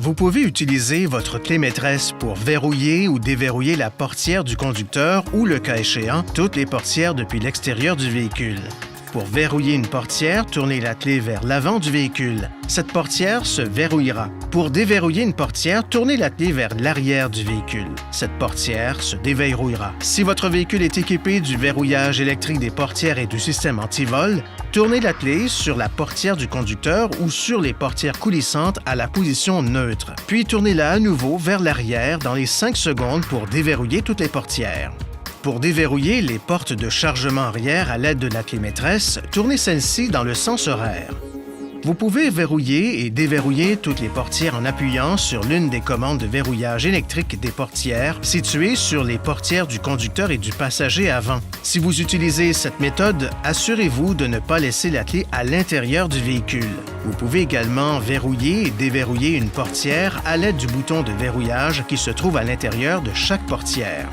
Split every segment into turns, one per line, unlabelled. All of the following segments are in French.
Vous pouvez utiliser votre clé maîtresse pour verrouiller ou déverrouiller la portière du conducteur ou, le cas échéant, toutes les portières depuis l'extérieur du véhicule. Pour verrouiller une portière, tournez la clé vers l'avant du véhicule. Cette portière se verrouillera. Pour déverrouiller une portière, tournez la clé vers l'arrière du véhicule. Cette portière se déverrouillera. Si votre véhicule est équipé du verrouillage électrique des portières et du système anti-vol, tournez la clé sur la portière du conducteur ou sur les portières coulissantes à la position neutre. Puis tournez-la à nouveau vers l'arrière dans les 5 secondes pour déverrouiller toutes les portières. Pour déverrouiller les portes de chargement arrière à l'aide de la clé maîtresse, tournez celle-ci dans le sens horaire. Vous pouvez verrouiller et déverrouiller toutes les portières en appuyant sur l'une des commandes de verrouillage électrique des portières situées sur les portières du conducteur et du passager avant. Si vous utilisez cette méthode, assurez-vous de ne pas laisser la clé à l'intérieur du véhicule. Vous pouvez également verrouiller et déverrouiller une portière à l'aide du bouton de verrouillage qui se trouve à l'intérieur de chaque portière.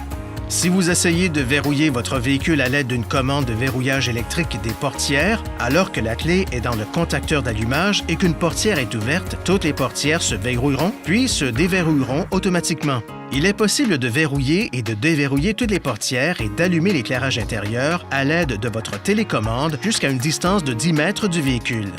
Si vous essayez de verrouiller votre véhicule à l'aide d'une commande de verrouillage électrique des portières, alors que la clé est dans le contacteur d'allumage et qu'une portière est ouverte, toutes les portières se verrouilleront puis se déverrouilleront automatiquement. Il est possible de verrouiller et de déverrouiller toutes les portières et d'allumer l'éclairage intérieur à l'aide de votre télécommande jusqu'à une distance de 10 mètres du véhicule.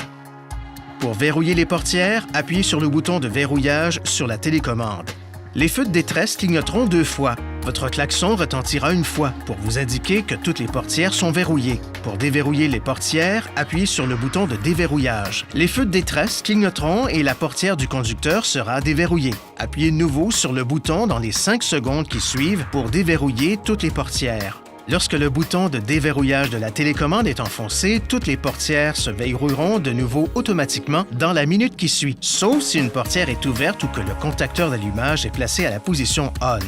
Pour verrouiller les portières, appuyez sur le bouton de verrouillage sur la télécommande. Les feux de détresse clignoteront 2 fois. Votre klaxon retentira 1 fois pour vous indiquer que toutes les portières sont verrouillées. Pour déverrouiller les portières, appuyez sur le bouton de déverrouillage. Les feux de détresse clignoteront et la portière du conducteur sera déverrouillée. Appuyez de nouveau sur le bouton dans les 5 secondes qui suivent pour déverrouiller toutes les portières. Lorsque le bouton de déverrouillage de la télécommande est enfoncé, toutes les portières se verrouilleront de nouveau automatiquement dans la minute qui suit, sauf si une portière est ouverte ou que le contacteur d'allumage est placé à la position ON.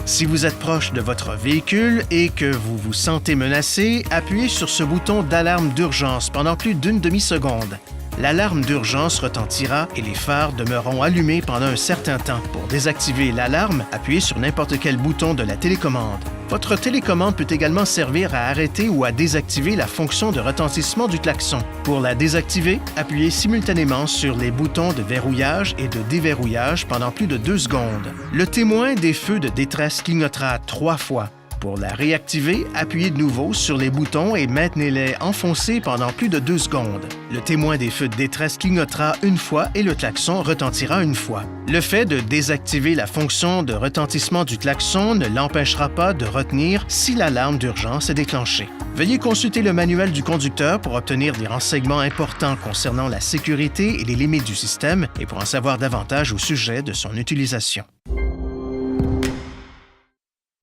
Si vous êtes proche de votre véhicule et que vous vous sentez menacé, appuyez sur ce bouton d'alarme d'urgence pendant plus d'une demi-seconde. L'alarme d'urgence retentira et les phares demeureront allumés pendant un certain temps. Pour désactiver l'alarme, appuyez sur n'importe quel bouton de la télécommande. Votre télécommande peut également servir à arrêter ou à désactiver la fonction de retentissement du klaxon. Pour la désactiver, appuyez simultanément sur les boutons de verrouillage et de déverrouillage pendant plus de 2 secondes. Le témoin des feux de détresse clignotera 3 fois. Pour la réactiver, appuyez de nouveau sur les boutons et maintenez-les enfoncés pendant plus de 2 secondes. Le témoin des feux de détresse clignotera 1 fois et le klaxon retentira 1 fois. Le fait de désactiver la fonction de retentissement du klaxon ne l'empêchera pas de retenir si l'alarme d'urgence est déclenchée. Veuillez consulter le manuel du conducteur pour obtenir des renseignements importants concernant la sécurité et les limites du système et pour en savoir davantage au sujet de son utilisation.